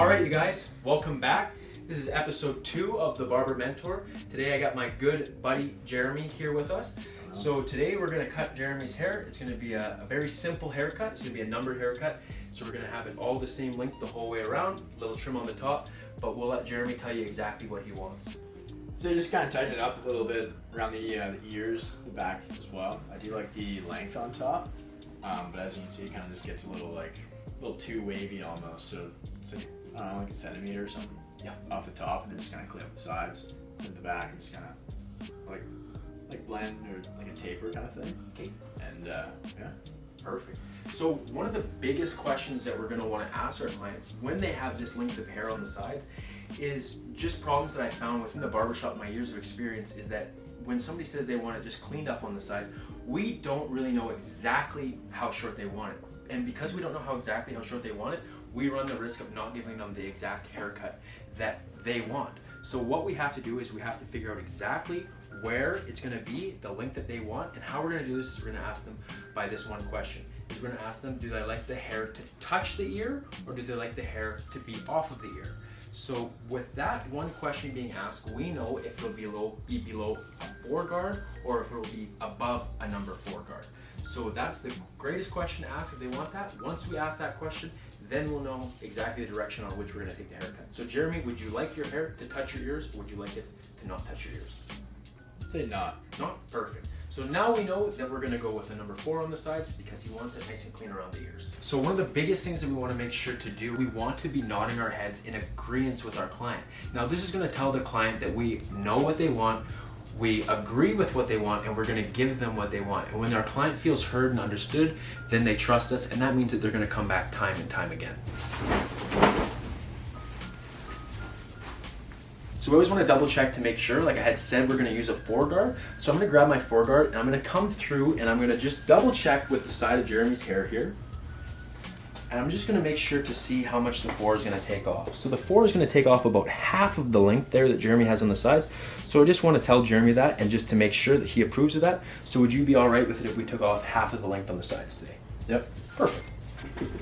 All right, you guys, welcome back. This is episode 2 of the Barber Mentor. Today I got my good buddy Jeremy here with us. So today we're going to cut Jeremy's hair. It's going to be a very simple haircut. It's going to be a numbered haircut. So we're going to have it all the same length the whole way around, a little trim on the top, but we'll let Jeremy tell you exactly what he wants. So I just kind of tighten it up a little bit around the ears, the back as well. I do like the length on top, but as you can see, it kind of just gets a little too wavy almost. So it's like, I don't know, like a centimeter or something. Yeah. Off the top, and then just kind of clean up the sides and the back, and just kind of like blend or like a taper kind of thing. Okay. And yeah. Perfect. So one of the biggest questions that we're going to want to ask our client when they have this length of hair on the sides is just problems that I found within the barbershop, my years of experience, is that when somebody says they want it just cleaned up on the sides, we don't really know exactly how short they want it. And because we don't know how short they want it, we run the risk of not giving them the exact haircut that they want. So what we have to do is we have to figure out exactly where it's going to be, the length that they want, and how we're going to do this is we're going to ask them by this one question. We're going to ask them, do they like the hair to touch the ear, or do they like the hair to be off of the ear? So with that one question being asked, we know if it'll be below a 4 guard or if it'll be above a number 4 guard. So that's the greatest question to ask if they want that. Once we ask that question, then we'll know exactly the direction on which we're going to take the haircut. So Jeremy, would you like your hair to touch your ears, or would you like it to not touch your ears? I'd say not. Not? Perfect. So now we know that we're going to go with a number 4 on the sides because he wants it nice and clean around the ears. So one of the biggest things that we want to make sure to do, we want to be nodding our heads in agreement with our client. Now this is going to tell the client that we know what they want, we agree with what they want, and we're going to give them what they want. And when our client feels heard and understood, then they trust us, and that means that they're going to come back time and time again. So we always want to double check to make sure, like I had said, we're going to use a 4 guard. So I'm going to grab my 4 guard and I'm going to come through and I'm going to just double check with the side of Jeremy's hair here. And I'm just going to make sure to see how much the 4 is going to take off. So the 4 is going to take off about half of the length there that Jeremy has on the sides. So I just want to tell Jeremy that and just to make sure that he approves of that. So would you be all right with it if we took off half of the length on the sides today? Yep. Perfect.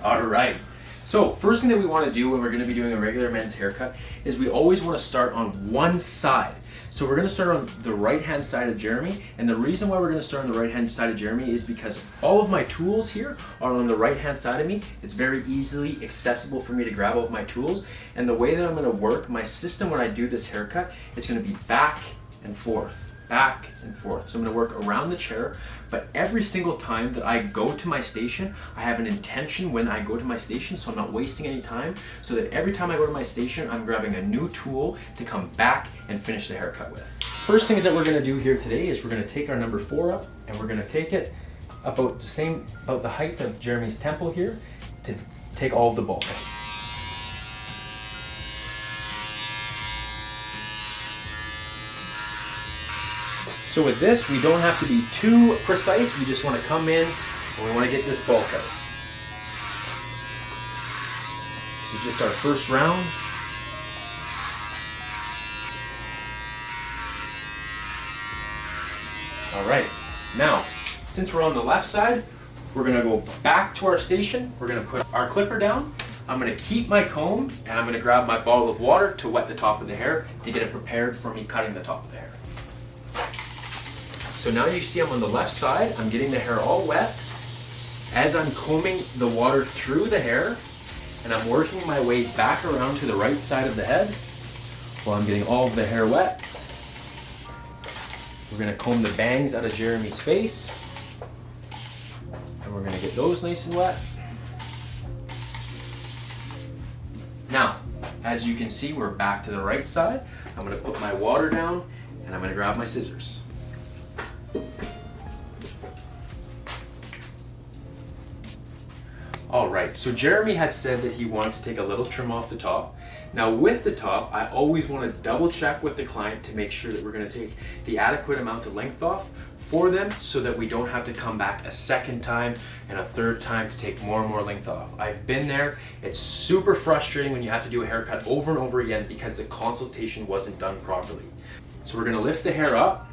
All right. So first thing that we want to do when we're going to be doing a regular men's haircut is we always want to start on one side. So we're going to start on the right hand side of Jeremy, and the reason why we're going to start on the right hand side of Jeremy is because all of my tools here are on the right hand side of me. It's very easily accessible for me to grab all of my tools, and the way that I'm going to work my system when I do this haircut, it's going to be back and forth. Back and forth. So I'm going to work around the chair, but every single time that I go to my station, I have an intention when I go to my station, so I'm not wasting any time, so that every time I go to my station, I'm grabbing a new tool to come back and finish the haircut with. First thing that we're going to do here today is we're going to take our number 4 up, and we're going to take it about the height of Jeremy's temple here to take all of the bulk out. So with this, we don't have to be too precise. We just want to come in and we want to get this bulk out. This is just our first round. All right. Now, since we're on the left side, we're going to go back to our station. We're going to put our clipper down. I'm going to keep my comb and I'm going to grab my bottle of water to wet the top of the hair to get it prepared for me cutting the top of the hair. So now you see I'm on the left side, I'm getting the hair all wet. As I'm combing the water through the hair, and I'm working my way back around to the right side of the head while I'm getting all of the hair wet. We're gonna comb the bangs out of Jeremy's face, and we're gonna get those nice and wet. Now, as you can see, we're back to the right side. I'm gonna put my water down, and I'm gonna grab my scissors. Alright, so Jeremy had said that he wanted to take a little trim off the top. Now with the top, I always want to double check with the client to make sure that we're going to take the adequate amount of length off for them so that we don't have to come back a second time and a third time to take more and more length off. I've been there. It's super frustrating when you have to do a haircut over and over again because the consultation wasn't done properly. So we're going to lift the hair up.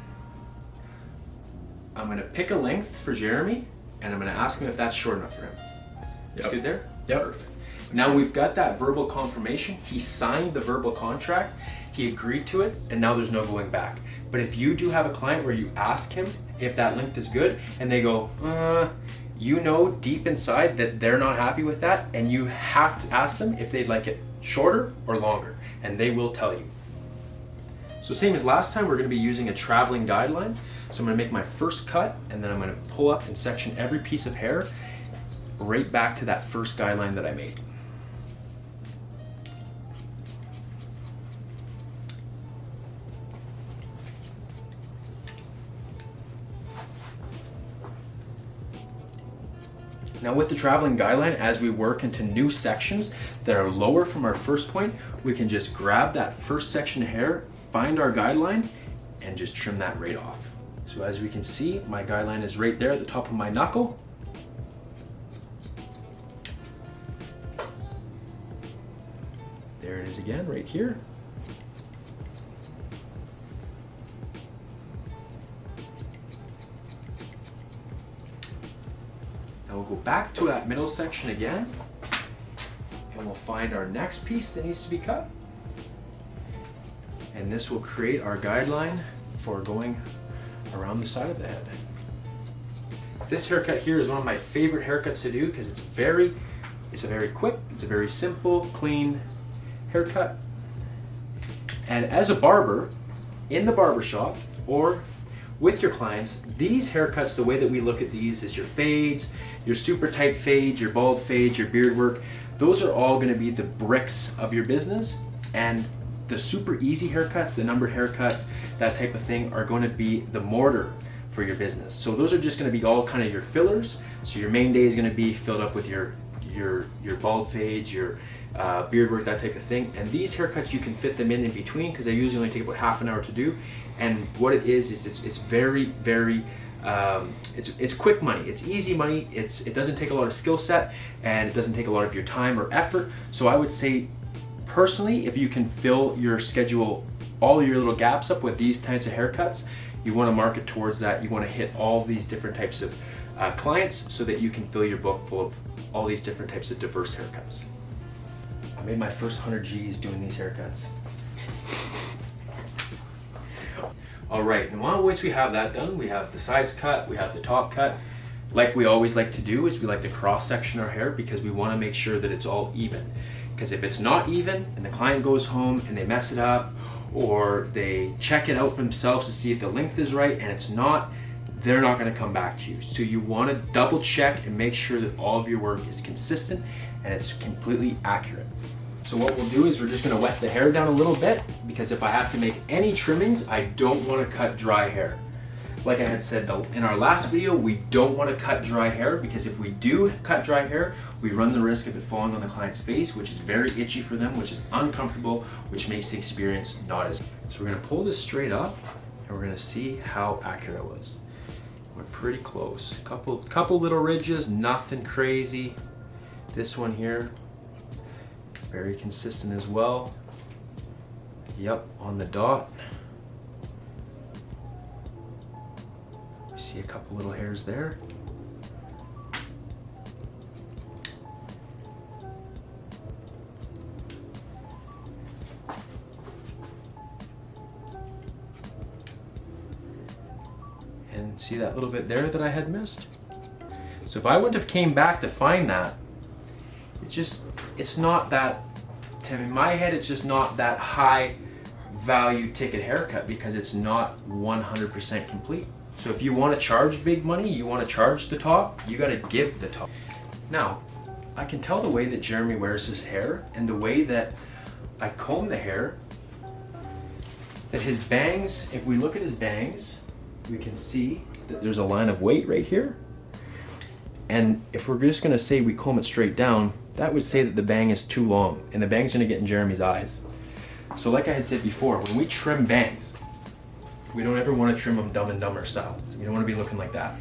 I'm going to pick a length for Jeremy and I'm going to ask him if that's short enough for him. It's good there? Yep. Perfect. Now we've got that verbal confirmation. He signed the verbal contract, he agreed to it, and now there's no going back. But if you do have a client where you ask him if that length is good and they go, you know deep inside that they're not happy with that, and you have to ask them if they'd like it shorter or longer, and they will tell you. So same as last time, we're going to be using a traveling guideline. So I'm going to make my first cut, and then I'm going to pull up and section every piece of hair right back to that first guideline that I made. Now with the traveling guideline, as we work into new sections that are lower from our first point, we can just grab that first section of hair, find our guideline, and just trim that right off. So as we can see, my guideline is right there at the top of my knuckle. There it is again, right here. Now we'll go back to that middle section again, and we'll find our next piece that needs to be cut. And this will create our guideline for going around the side of the head. This haircut here is one of my favorite haircuts to do because it's a very quick, it's a very simple, clean haircut. And as a barber, in the barbershop or with your clients, these haircuts, the way that we look at these is your fades, your super tight fades, your bald fades, your beard work, those are all going to be the bricks of your business. And the super easy haircuts, the numbered haircuts, that type of thing are going to be the mortar for your business. So those are just going to be all kind of your fillers. So your main day is going to be filled up with your bald fades, your beard work, that type of thing. And these haircuts, you can fit them in between because they usually only take about half an hour to do. And what it is it's very, very, it's quick money. It's easy money. It doesn't take a lot of skill set, and it doesn't take a lot of your time or effort. So I would say, personally, if you can fill your schedule, all your little gaps up with these types of haircuts, you want to market towards that. You want to hit all these different types of clients so that you can fill your book full of all these different types of diverse haircuts. I made my first 100 G's doing these haircuts. All right, now once we have that done, we have the sides cut, we have the top cut. Like we always like to do is we like to cross-section our hair because we want to make sure that it's all even. Because if it's not even and the client goes home and they mess it up, or they check it out for themselves to see if the length is right and it's not, they're not going to come back to you. So you want to double check and make sure that all of your work is consistent and it's completely accurate. So what we'll do is we're just going to wet the hair down a little bit, because if I have to make any trimmings, I don't want to cut dry hair. Like I had said in our last video, we don't want to cut dry hair, because if we do cut dry hair, we run the risk of it falling on the client's face, which is very itchy for them, which is uncomfortable, which makes the experience not as good. So we're going to pull this straight up, and we're going to see how accurate it was. We're pretty close. Couple little ridges, nothing crazy. This one here, very consistent as well. Yep, on the dot. We see a couple little hairs there. And see that little bit there that I had missed? So if I wouldn't have came back to find that, it's not that, in my head, it's just not that high value ticket haircut, because it's not 100% complete. So if you want to charge big money, you want to charge the top, you got to give the top. Now, I can tell the way that Jeremy wears his hair and the way that I comb the hair, that his bangs, if we look at his bangs, we can see that there's a line of weight right here. And if we're just going to say we comb it straight down, that would say that the bang is too long, and the bang's going to get in Jeremy's eyes. So like I had said before, when we trim bangs, we don't ever want to trim them Dumb and Dumber style. You don't want to be looking like that.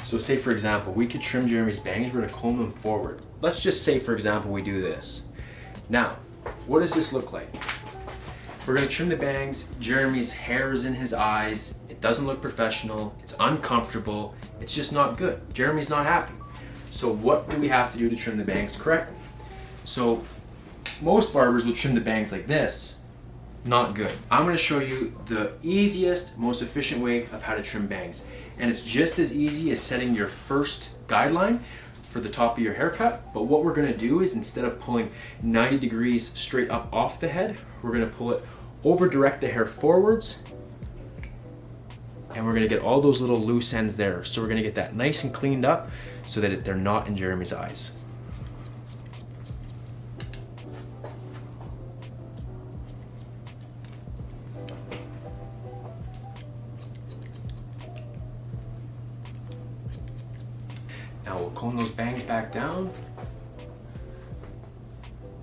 So say for example, we could trim Jeremy's bangs, we're going to comb them forward. Let's just say for example we do this. Now, what does this look like? We're going to trim the bangs, Jeremy's hair is in his eyes, it doesn't look professional, it's uncomfortable, it's just not good. Jeremy's not happy. So what do we have to do to trim the bangs correctly? So most barbers will trim the bangs like this. Not good. I'm going to show you the easiest, most efficient way of how to trim bangs. And it's just as easy as setting your first guideline for the top of your haircut. But what we're going to do is, instead of pulling 90 degrees straight up off the head, we're going to pull it over, direct the hair forwards, and we're going to get all those little loose ends there. So we're going to get that nice and cleaned up so that they're not in Jeremy's eyes. Now we'll comb those bangs back down.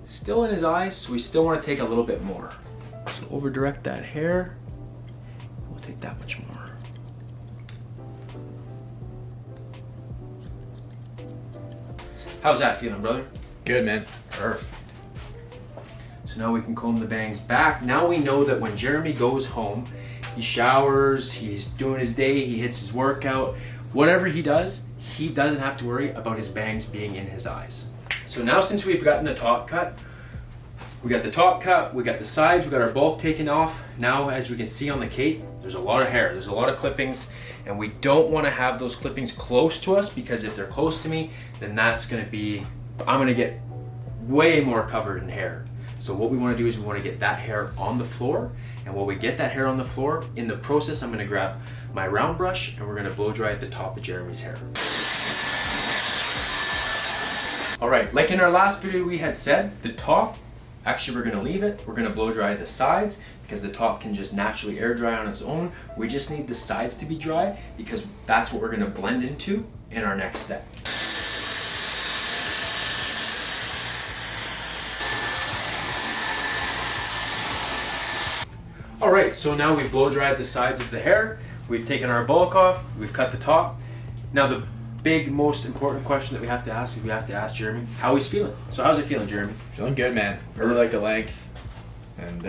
Still in his eyes, so we still want to take a little bit more. So over direct that hair. We'll take that much more. How's that feeling, brother? Good, man. Perfect. So now we can comb the bangs back. Now we know that when Jeremy goes home, he showers, he's doing his day, he hits his workout, whatever he does, he doesn't have to worry about his bangs being in his eyes. So now, since we've gotten the top cut, we got the top cut, we got the sides, we got our bulk taken off. Now, as we can see on the cape, there's a lot of hair, there's a lot of clippings, and we don't want to have those clippings close to us, because if they're close to me, then that's going to be, I'm going to get way more covered in hair. So what we want to do is we want to get that hair on the floor, and while we get that hair on the floor, in the process, I'm going to grab my round brush and we're going to blow dry at the top of Jeremy's hair. All right, like in our last video we had said, the top, actually we're going to leave it. We're going to blow dry the sides because the top can just naturally air dry on its own. We just need the sides to be dry because that's what we're going to blend into in our next step. All right, so now we've blow dried the sides of the hair. We've taken our bulk off. We've cut the top. Now the big, most important question that we have to ask is we have to ask Jeremy how he's feeling. So how's it feeling, Jeremy? Feeling good, man. Really like the length, and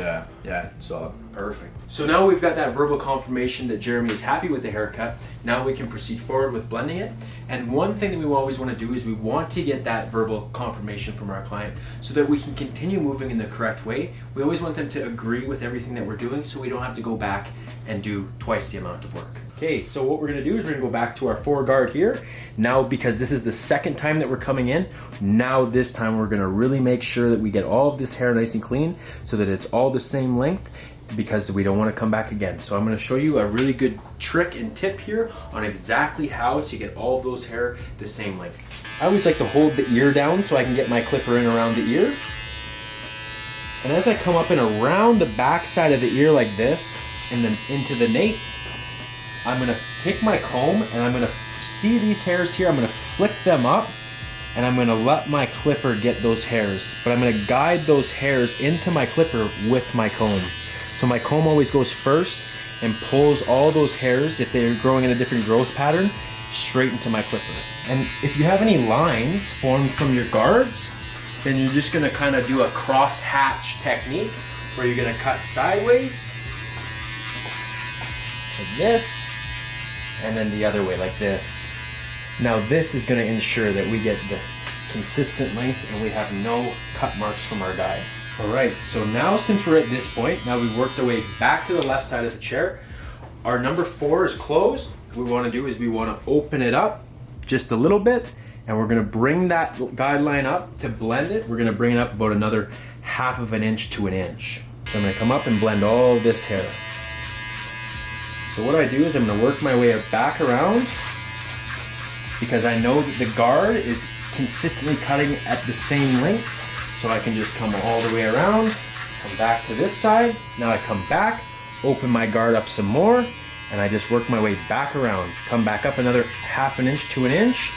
yeah, solid. Perfect. So now we've got that verbal confirmation that Jeremy is happy with the haircut. Now we can proceed forward with blending it. And one thing that we always want to do is we want to get that verbal confirmation from our client so that we can continue moving in the correct way. We always want them to agree with everything that we're doing so we don't have to go back and do twice the amount of work. Okay, so what we're going to do is we're going to go back to our foreguard here. Now, because this is the second time that we're coming in, now this time we're going to really make sure that we get all of this hair nice and clean so that it's all the same length, because we don't want to come back again. So I'm going to show you a really good trick and tip here on exactly how to get all of those hair the same length. I always like to hold the ear down so I can get my clipper in around the ear. And as I come up and around the back side of the ear like this and then into the nape, I'm going to take my comb and I'm going to see these hairs here. I'm going to flick them up and I'm going to let my clipper get those hairs. But I'm going to guide those hairs into my clipper with my comb. So my comb always goes first and pulls all those hairs, if they're growing in a different growth pattern, straight into my clipper. And if you have any lines formed from your guards, then you're just going to kind of do a cross hatch technique where you're going to cut sideways like this, and then the other way like this. Now this is going to ensure that we get the consistent length and we have no cut marks from our guide. Alright, so now since we're at this point, now we've worked our way back to the left side of the chair. Our number 4 is closed. What we want to do is we want to open it up just a little bit, and we're going to bring that guideline up to blend it. We're going to bring it up about another 1/2 inch to 1 inch. So I'm going to come up and blend all this hair. So what I do is I'm going to work my way back around because I know that the guard is consistently cutting at the same length. So I can just come all the way around, come back to this side. Now I come back, open my guard up some more, and I just work my way back around. Come back up another 1/2 inch to 1 inch.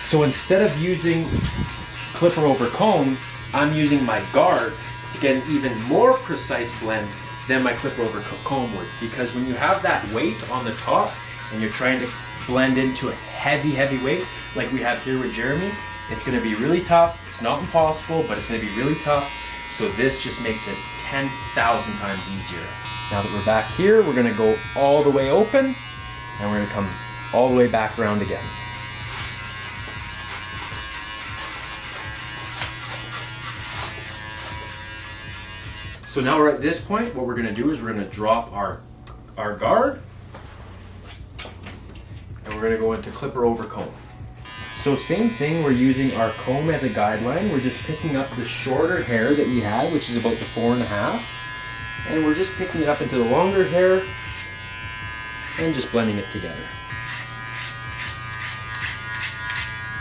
So instead of using clipper over comb, I'm using my guard to get an even more precise blend than my clipper over comb would. Because when you have that weight on the top and you're trying to blend into a heavy weight like we have here with Jeremy, it's going to be really tough. It's not impossible, but it's going to be really tough. So this just makes it 10,000 times easier. Now that we're back here, we're going to go all the way open, and we're going to come all the way back around again. So now we're at this point, what we're gonna do is we're gonna drop our guard, and we're gonna go into clipper over comb. So same thing, we're using our comb as a guideline. We're just picking up the shorter hair that we had, which is about the 4.5, and we're just picking it up into the longer hair and just blending it together.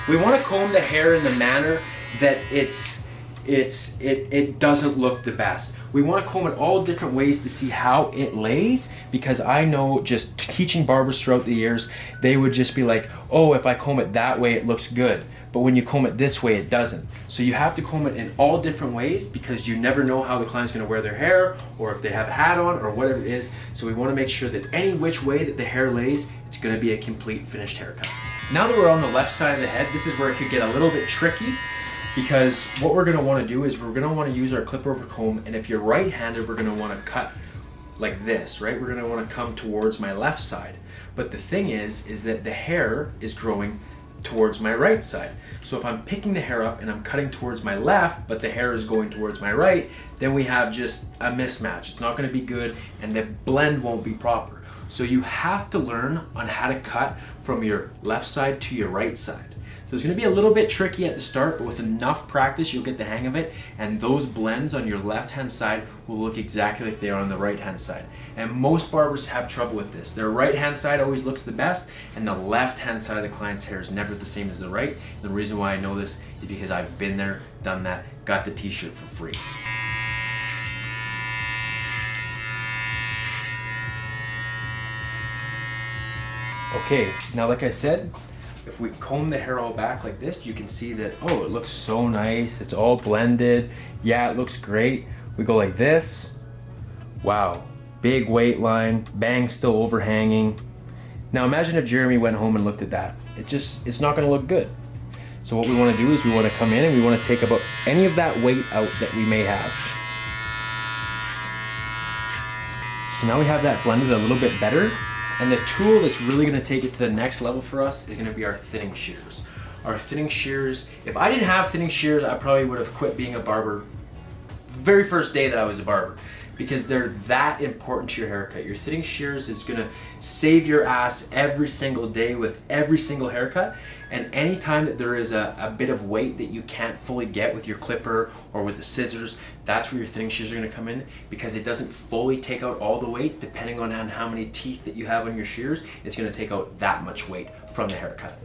We want to comb the hair in the manner that it doesn't look the best. We want to comb it all different ways to see how it lays, because I know just teaching barbers throughout the years, they would just be like, oh, if I comb it that way, it looks good. But when you comb it this way, it doesn't. So you have to comb it in all different ways, because you never know how the client's going to wear their hair, or if they have a hat on, or whatever it is. So we want to make sure that any which way that the hair lays, it's going to be a complete finished haircut. Now that we're on the left side of the head, this is where it could get a little bit tricky, because what we're going to want to do is we're going to want to use our clipper over comb, and if you're right-handed, we're going to want to cut like this, right? We're going to want to come towards my left side. But the thing is that the hair is growing towards my right side. So if I'm picking the hair up and I'm cutting towards my left, but the hair is going towards my right, then we have just a mismatch. It's not going to be good, and the blend won't be proper. So you have to learn on how to cut from your left side to your right side. So it's going to be a little bit tricky at the start, but with enough practice, you'll get the hang of it, and those blends on your left-hand side will look exactly like they are on the right-hand side. And most barbers have trouble with this. Their right-hand side always looks the best, and the left-hand side of the client's hair is never the same as the right. And the reason why I know this is because I've been there, done that, got the t-shirt for free. Okay, now like I said, if we comb the hair all back like this, you can see that, oh, it looks so nice. It's all blended. Yeah, it looks great. We go like this. Wow, big weight line, bangs still overhanging. Now imagine if Jeremy went home and looked at that. It's not gonna look good. So what we wanna do is we wanna come in and we wanna take about any of that weight out that we may have. So now we have that blended a little bit better. And the tool that's really gonna take it to the next level for us is gonna be our thinning shears. Our thinning shears, if I didn't have thinning shears, I probably would have quit being a barber the very first day that I was a barber, because they're that important to your haircut. Your thinning shears is gonna save your ass every single day with every single haircut. And anytime that there is a bit of weight that you can't fully get with your clipper or with the scissors, that's where your thinning shears are gonna come in, because it doesn't fully take out all the weight. Depending on how many teeth that you have on your shears, it's gonna take out that much weight from the haircut.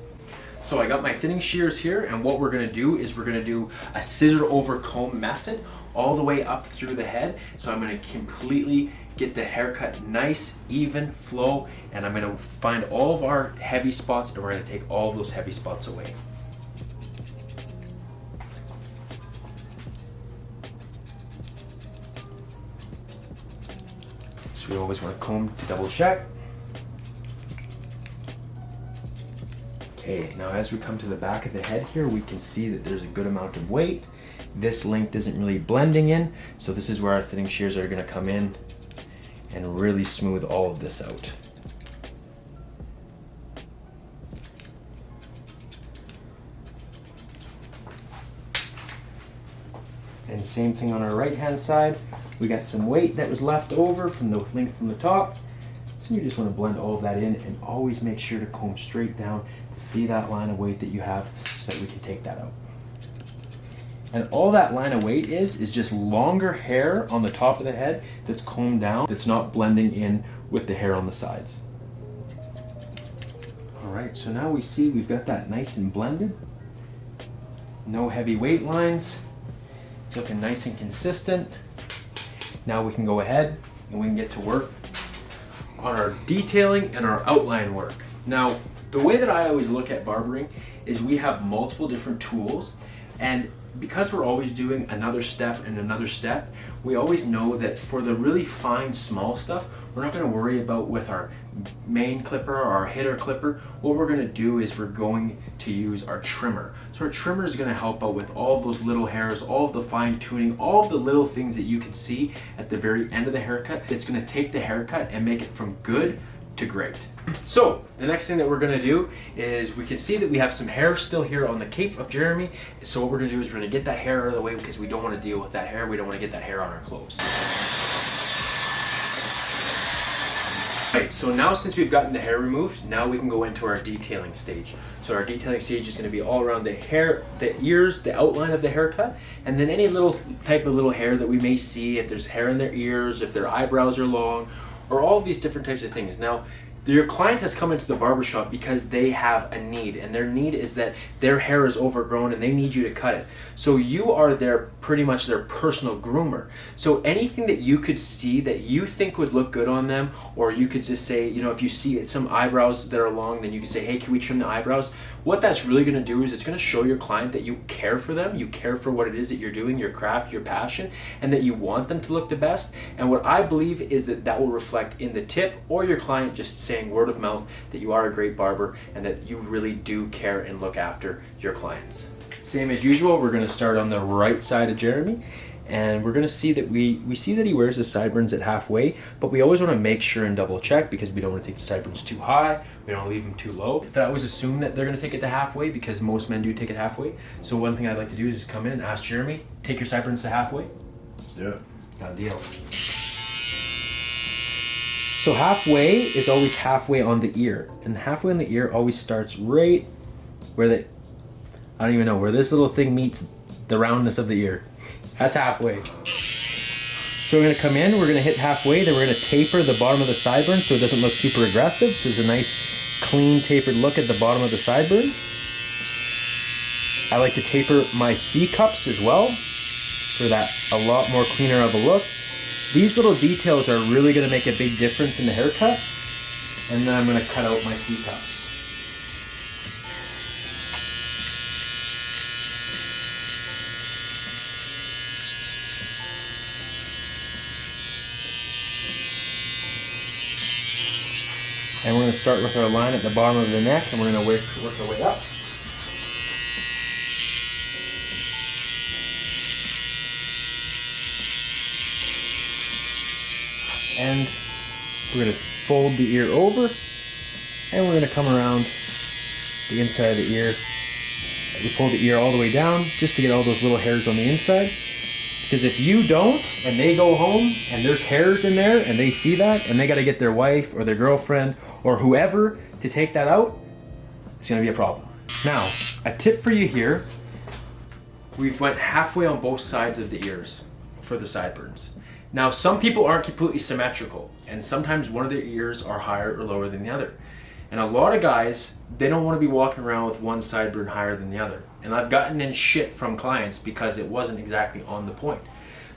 So I got my thinning shears here, and what we're gonna do is we're gonna do a scissor over comb method all the way up through the head. So I'm gonna completely get the haircut nice, even flow, and I'm gonna find all of our heavy spots, and we're gonna take all of those heavy spots away. So we always want to comb to double check. Okay, now as we come to the back of the head here, we can see that there's a good amount of weight. This length isn't really blending in, so this is where our thinning shears are gonna come in and really smooth all of this out. And same thing on our right hand side. We got some weight that was left over from the length from the top. So you just want to blend all of that in, and always make sure to comb straight down to see that line of weight that you have, so that we can take that out. And all that line of weight is just longer hair on the top of the head that's combed down, that's not blending in with the hair on the sides. All right, so now we see we've got that nice and blended. No heavy weight lines. It's looking nice and consistent. Now we can go ahead and we can get to work on our detailing and our outline work. Now, the way that I always look at barbering is we have multiple different tools, and because we're always doing another step and another step, we always know that for the really fine, small stuff, we're not gonna worry about with our main clipper or our hitter clipper. What we're gonna do is we're going to use our trimmer. So our trimmer is gonna help out with all of those little hairs, all of the fine tuning, all of the little things that you can see at the very end of the haircut. It's gonna take the haircut and make it from good to great. So the next thing that we're gonna do is we can see that we have some hair still here on the cape of Jeremy. So what we're gonna do is we're gonna get that hair out of the way because we don't wanna deal with that hair. We don't wanna get that hair on our clothes. Right, so now since we've gotten the hair removed, now we can go into our detailing stage. So our detailing stage is going to be all around the hair, the ears, the outline of the haircut, and then any little type of little hair that we may see, if there's hair in their ears, if their eyebrows are long, or all these different types of things. Now, your client has come into the barbershop because they have a need, and their need is that their hair is overgrown and they need you to cut it. So you are pretty much their personal groomer. So anything that you could see that you think would look good on them, or you could just say, you know, if you see some eyebrows that are long, then you can say, hey, can we trim the eyebrows? What that's really going to do is it's going to show your client that you care for them, you care for what it is that you're doing, your craft, your passion, and that you want them to look the best. And what I believe is that that will reflect in the tip, or your client just saying word of mouth that you are a great barber and that you really do care and look after your clients. Same as usual, we're going to start on the right side of Jeremy, and we're going to see that we see that he wears his sideburns at halfway, but we always want to make sure and double check because we don't want to take the sideburns too high, we don't want to leave them too low. I always assume that they're going to take it to halfway because most men do take it halfway. So one thing I'd like to do is just come in and ask Jeremy, take your sideburns to halfway. Let's do it. Done deal. So halfway is always halfway on the ear, and halfway on the ear always starts right where I don't even know, where this little thing meets the roundness of the ear. That's halfway. So we're gonna come in, we're gonna hit halfway, then we're gonna taper the bottom of the sideburn so it doesn't look super aggressive. So there's a nice, clean, tapered look at the bottom of the sideburn. I like to taper my C-cups as well for that a lot more cleaner of a look. These little details are really going to make a big difference in the haircut. And then I'm going to cut out my C-cups. And we're going to start with our line at the bottom of the neck, and we're going to work our way up. And we're going to fold the ear over, and we're going to come around the inside of the ear. We pull the ear all the way down just to get all those little hairs on the inside. Because if you don't, and they go home, and there's hairs in there, and they see that, and they got to get their wife or their girlfriend or whoever to take that out, it's going to be a problem. Now, a tip for you here, we've went halfway on both sides of the ears for the sideburns. Now, some people aren't completely symmetrical, and sometimes one of their ears are higher or lower than the other. And a lot of guys, they don't want to be walking around with one sideburn higher than the other. And I've gotten in shit from clients because it wasn't exactly on the point.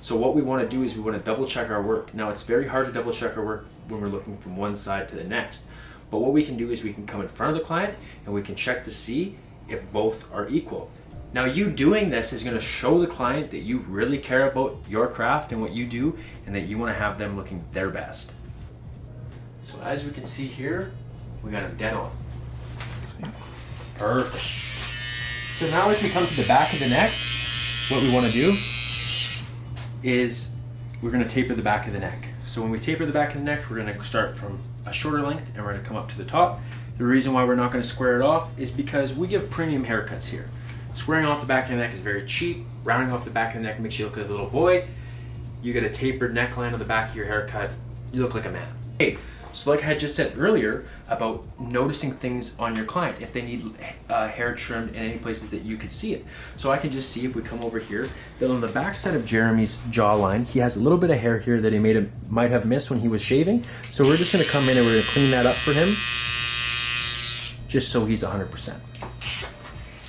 So what we want to do is we want to double check our work. Now, it's very hard to double check our work when we're looking from one side to the next. But what we can do is we can come in front of the client and we can check to see if both are equal. Now, you doing this is going to show the client that you really care about your craft and what you do, and that you want to have them looking their best. So as we can see here, we got them dead on. Sweet. Perfect. So now as we come to the back of the neck, what we want to do is we're going to taper the back of the neck. So when we taper the back of the neck, we're going to start from a shorter length and we're going to come up to the top. The reason why we're not going to square it off is because we give premium haircuts here. Squaring off the back of the neck is very cheap. Rounding off the back of the neck makes you look like a little boy. You get a tapered neckline on the back of your haircut, you look like a man. Okay, so like I had just said earlier about noticing things on your client, if they need hair trimmed in any places that you could see it. So I can just see if we come over here, that on the back side of Jeremy's jawline, he has a little bit of hair here that he might have missed when he was shaving. So we're just gonna come in and we're gonna clean that up for him, just so he's 100%.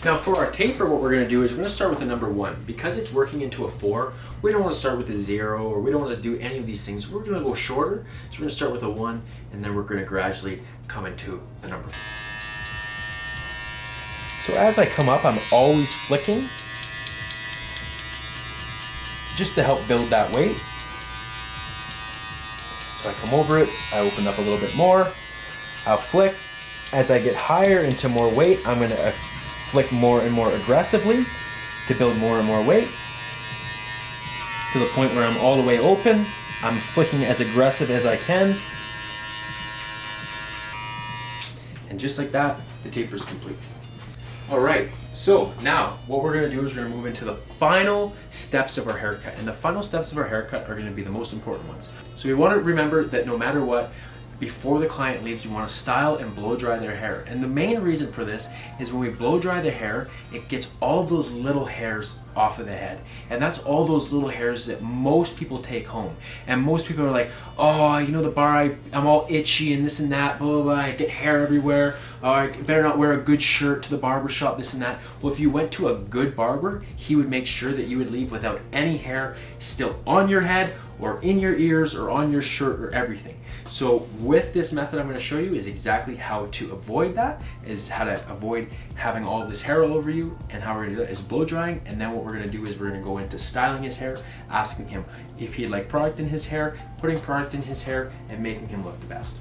Now for our taper, what we're going to do is we're going to start with a number 1. Because it's working into a 4, we don't want to start with a 0, or we don't want to do any of these things. We're going to go shorter, so we're going to start with a 1, and then we're going to gradually come into the number 4. So as I come up, I'm always flicking, just to help build that weight. So I come over it, I open up a little bit more, I'll flick. As I get higher into more weight, I'm going to flick more and more aggressively to build more and more weight, to the point where I'm all the way open. I'm flicking as aggressive as I can And just like that, the taper is complete. All right, so now what we're gonna do is we're gonna move into the final steps of our haircut. And the final steps of our haircut are gonna be the most important ones. So we wanna remember that no matter what, before the client leaves, you want to style and blow dry their hair. And the main reason for this is when we blow dry the hair, it gets all those little hairs off of the head. And that's all those little hairs that most people take home. And most people are like, oh, you know, the bar, I'm all itchy and this and that, blah, blah, blah. I get hair everywhere. Oh, I better not wear a good shirt to the barber shop, this and that. Well, if you went to a good barber, he would make sure that you would leave without any hair still on your head or in your ears or on your shirt or everything. So with this method I'm going to show you is exactly how to avoid that, is how to avoid having all this hair all over you, and how we're going to do that is blow drying. And then what we're going to do is we're going to go into styling his hair, asking him if he'd like product in his hair, putting product in his hair, and making him look the best.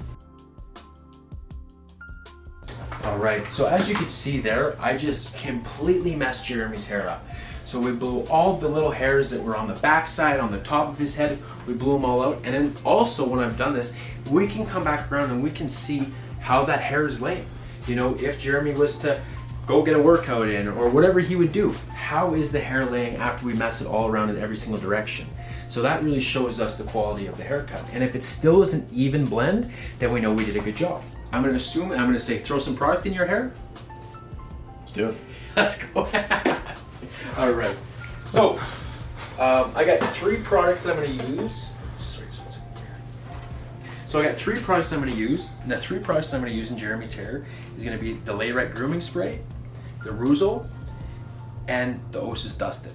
Alright, so as you can see there, I just completely messed Jeremy's hair up. So we blew all the little hairs that were on the back side, on the top of his head, we blew them all out. And then also when I've done this, we can come back around and we can see how that hair is laying. You know, if Jeremy was to go get a workout in or whatever he would do, how is the hair laying after we mess it all around in every single direction? So that really shows us the quality of the haircut. And if it still is an even blend, then we know we did a good job. I'm going to assume and I'm going to say throw some product in your hair. Let's do it. Let's go. All right. So I got 3 products that I'm going to use. Sorry, just 1 second here. So I got 3 products I'm going to use. And the 3 products I'm going to use in Jeremy's hair is going to be the Layrette Grooming Spray, the Ruzel, and the Osis Dusted.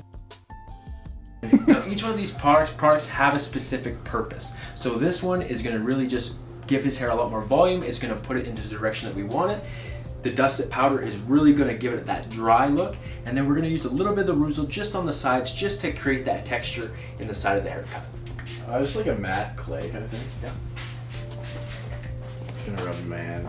Now each one of these products have a specific purpose. So this one is going to really just give his hair a lot more volume. It's going to put it into the direction that we want it. The dusted powder is really going to give it that dry look. And then we're going to use a little bit of the Ruzel just on the sides, just to create that texture in the side of the haircut. Just like a matte clay kind of thing. Yeah. Just gonna rub in my hand.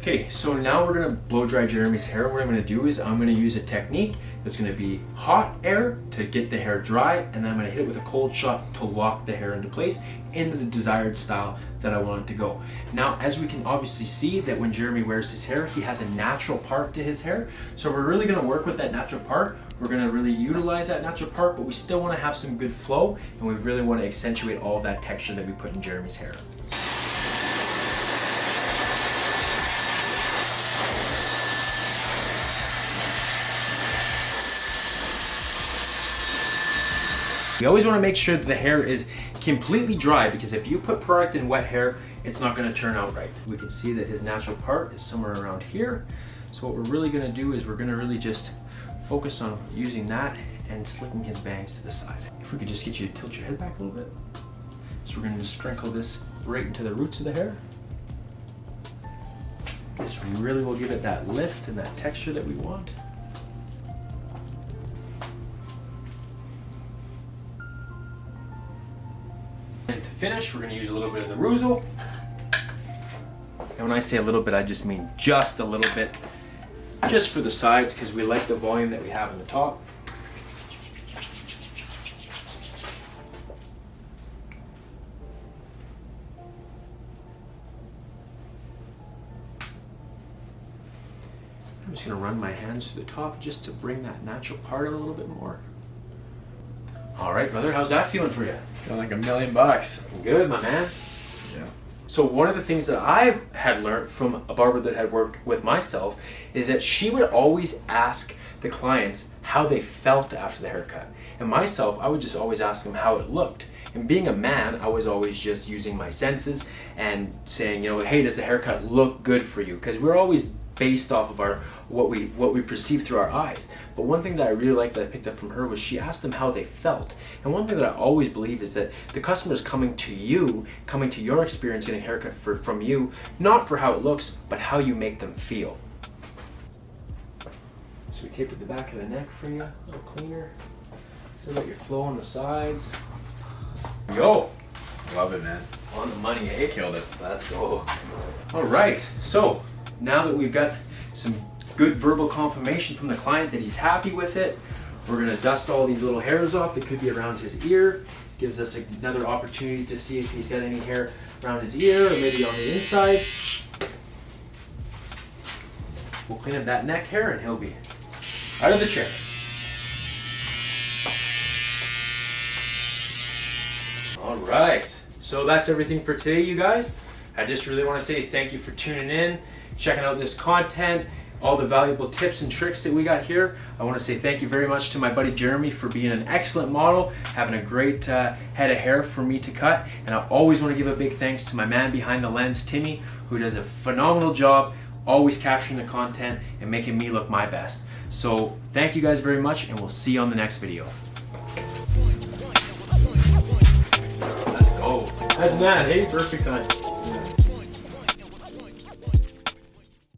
Okay, so now we're going to blow dry Jeremy's hair. What I'm going to do is I'm going to use a technique that's going to be hot air to get the hair dry, and then I'm going to hit it with a cold shot to lock the hair into place into the desired style that I want it to go. Now, as we can obviously see that when Jeremy wears his hair, he has a natural part to his hair. So we're really going to work with that natural part. We're going to really utilize that natural part, but we still want to have some good flow, and we really want to accentuate all of that texture that we put in Jeremy's hair. We always want to make sure that the hair is completely dry, because if you put product in wet hair, it's not going to turn out right. We can see that his natural part is somewhere around here. So what we're really going to do is we're going to really just focus on using that and slicking his bangs to the side. If we could just get you to tilt your head back a little bit. So we're going to just sprinkle this right into the roots of the hair. This really will give it that lift and that texture that we want. Finish, we're going to use a little bit of the Ruzel. And when I say a little bit, I just mean just a little bit, just for the sides, because we like the volume that we have on the top. I'm just going to run my hands through the top just to bring that natural part a little bit more. All right, brother, how's that feeling for you? Feeling like $1 million. Good, my man. Yeah. So one of the things that I had learned from a barber that had worked with myself is that she would always ask the clients how they felt after the haircut. And myself, I would just always ask them how it looked. And being a man, I was always just using my senses and saying, you know, hey, does the haircut look good for you? Because we're always based off of what we perceive through our eyes. But one thing that I really liked that I picked up from her was she asked them how they felt. And one thing that I always believe is that the customer is coming to you, coming to your experience getting a haircut from you, not for how it looks, but how you make them feel. So we tapered the back of the neck for you, a little cleaner. So that your flow on the sides. Go! Love it, man. On the money, eh? Killed it. Let's go. All right, so now that we've got some good verbal confirmation from the client that he's happy with it, we're gonna dust all these little hairs off that could be around his ear. Gives us another opportunity to see if he's got any hair around his ear or maybe on the insides. We'll clean up that neck hair and he'll be out of the chair. All right, so that's everything for today, you guys. I just really want to say thank you for tuning in, checking out this content, all the valuable tips and tricks that we got here. I want to say thank you very much to my buddy Jeremy for being an excellent model, having a great head of hair for me to cut. And I always want to give a big thanks to my man behind the lens, Timmy, who does a phenomenal job always capturing the content and making me look my best. So thank you guys very much, and we'll see you on the next video. Let's go. That's that, hey? Perfect time.